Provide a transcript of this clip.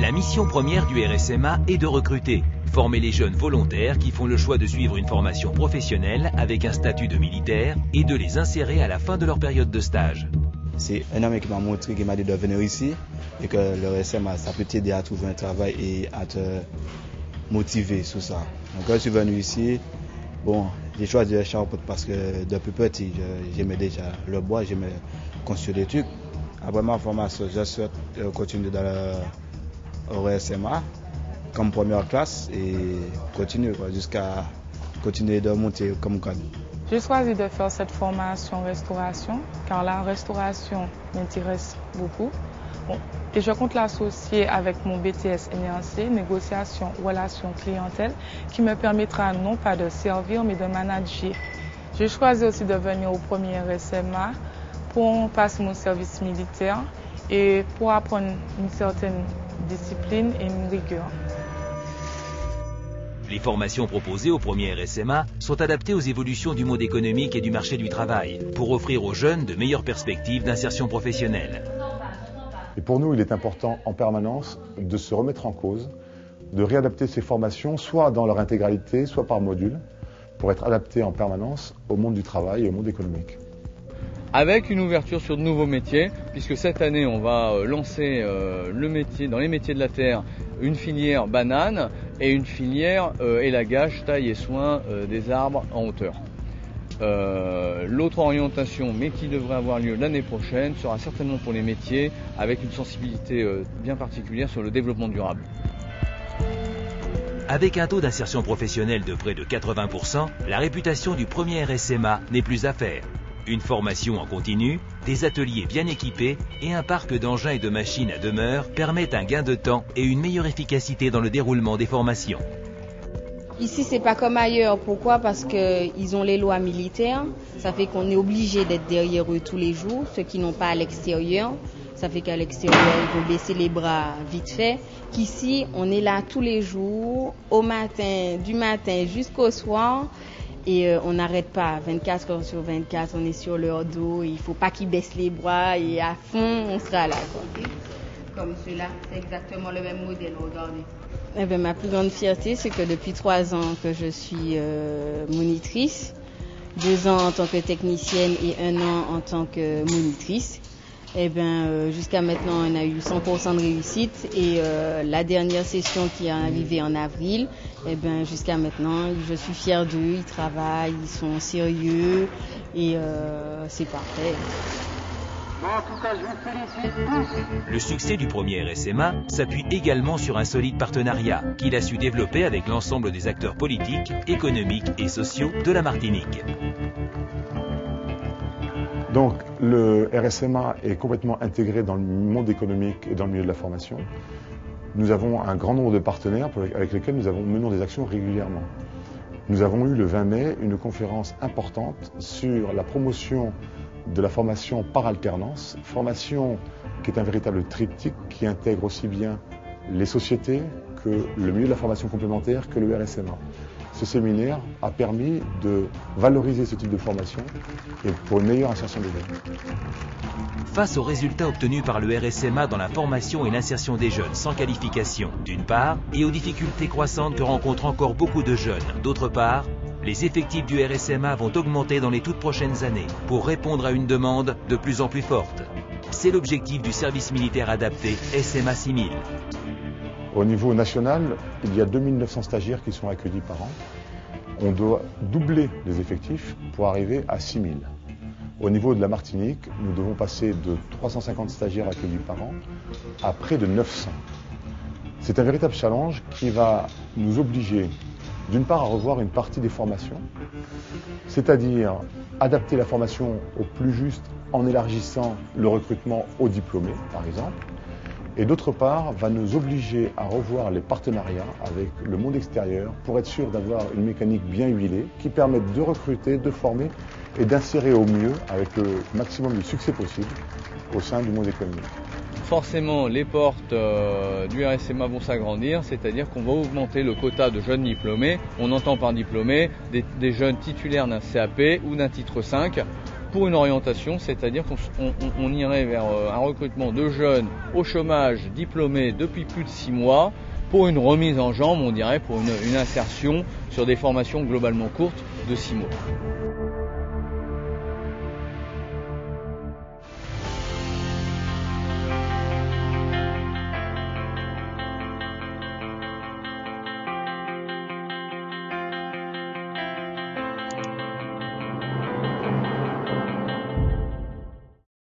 La mission première du RSMA est de recruter, former les jeunes volontaires qui font le choix de suivre une formation professionnelle avec un statut de militaire et de les insérer à la fin de leur période de stage. C'est un homme qui m'a montré, qui m'a dit de venir ici et que le RSMA, ça peut t'aider à trouver un travail et à te motiver sur ça. Donc quand je suis venu ici, bon, j'ai choisi le charpente parce que depuis petit, j'aimais déjà le bois, j'aimais construire des trucs. Après ma formation, je souhaite continuer dans le RSMA comme première classe et continuer jusqu'à continuer de monter comme cadre. J'ai choisi de faire cette formation restauration car la restauration m'intéresse beaucoup. Bon, et je compte l'associer avec mon BTS NRC, négociation, relations clientèle, qui me permettra non pas de servir mais de manager. J'ai choisi aussi de venir au premier RSMA pour passer mon service militaire et pour apprendre une certaine discipline et une rigueur. Les formations proposées au premier RSMA sont adaptées aux évolutions du monde économique et du marché du travail pour offrir aux jeunes de meilleures perspectives d'insertion professionnelle. Et pour nous, il est important en permanence de se remettre en cause, de réadapter ces formations, soit dans leur intégralité, soit par module, pour être adaptées en permanence au monde du travail et au monde économique. Avec une ouverture sur de nouveaux métiers, puisque cette année on va lancer dans les métiers de la terre une filière banane et une filière élagage, taille et soin des arbres en hauteur. L'autre orientation, mais qui devrait avoir lieu l'année prochaine, sera certainement pour les métiers avec une sensibilité bien particulière sur le développement durable. Avec un taux d'insertion professionnelle de près de 80%, la réputation du premier RSMA n'est plus à faire. Une formation en continu, des ateliers bien équipés et un parc d'engins et de machines à demeure permettent un gain de temps et une meilleure efficacité dans le déroulement des formations. Ici, c'est pas comme ailleurs. Pourquoi? Parce qu'ils ont les lois militaires. Ça fait qu'on est obligé d'être derrière eux tous les jours, ceux qui n'ont pas à l'extérieur. Ça fait qu'à l'extérieur, ils vont baisser les bras vite fait. Qu'ici, on est là tous les jours, du matin jusqu'au soir. Et on n'arrête pas, 24 heures sur 24, on est sur leur dos. Il ne faut pas qu'ils baissent les bras et à fond, on sera là. Comme ceux-là, c'est exactement le même modèle, regardez. Eh bien, ma plus grande fierté, c'est que depuis 3 ans que je suis monitrice, 2 ans en tant que technicienne et 1 an en tant que monitrice. Eh bien, jusqu'à maintenant, on a eu 100% de réussite et la dernière session qui est arrivée en avril, eh bien, jusqu'à maintenant, je suis fière d'eux, ils travaillent, ils sont sérieux et c'est parfait. Le succès du premier RSMA s'appuie également sur un solide partenariat qu'il a su développer avec l'ensemble des acteurs politiques, économiques et sociaux de la Martinique. Donc le RSMA est complètement intégré dans le monde économique et dans le milieu de la formation. Nous avons un grand nombre de partenaires avec lesquels nous menons des actions régulièrement. Nous avons eu le 20 mai une conférence importante sur la promotion de la formation par alternance, formation qui est un véritable triptyque qui intègre aussi bien les sociétés que le milieu de la formation complémentaire que le RSMA. Ce séminaire a permis de valoriser ce type de formation et pour une meilleure insertion des jeunes. Face aux résultats obtenus par le RSMA dans la formation et l'insertion des jeunes sans qualification, d'une part, et aux difficultés croissantes que rencontrent encore beaucoup de jeunes, d'autre part, les effectifs du RSMA vont augmenter dans les toutes prochaines années pour répondre à une demande de plus en plus forte. C'est l'objectif du service militaire adapté SMA 6000. Au niveau national, il y a 2900 stagiaires qui sont accueillis par an. On doit doubler les effectifs pour arriver à 6000. Au niveau de la Martinique, nous devons passer de 350 stagiaires accueillis par an à près de 900. C'est un véritable challenge qui va nous obliger, d'une part, à revoir une partie des formations, c'est-à-dire adapter la formation au plus juste en élargissant le recrutement aux diplômés, par exemple, et d'autre part, va nous obliger à revoir les partenariats avec le monde extérieur pour être sûr d'avoir une mécanique bien huilée qui permette de recruter, de former et d'insérer au mieux, avec le maximum de succès possible, au sein du monde économique. Forcément, les portes du RSMA vont s'agrandir, c'est-à-dire qu'on va augmenter le quota de jeunes diplômés. On entend par diplômés des jeunes titulaires d'un CAP ou d'un titre 5 pour une orientation, c'est-à-dire qu'on irait vers un recrutement de jeunes au chômage diplômés depuis plus de 6 mois pour une remise en jambe, on dirait, pour une insertion sur des formations globalement courtes de 6 mois.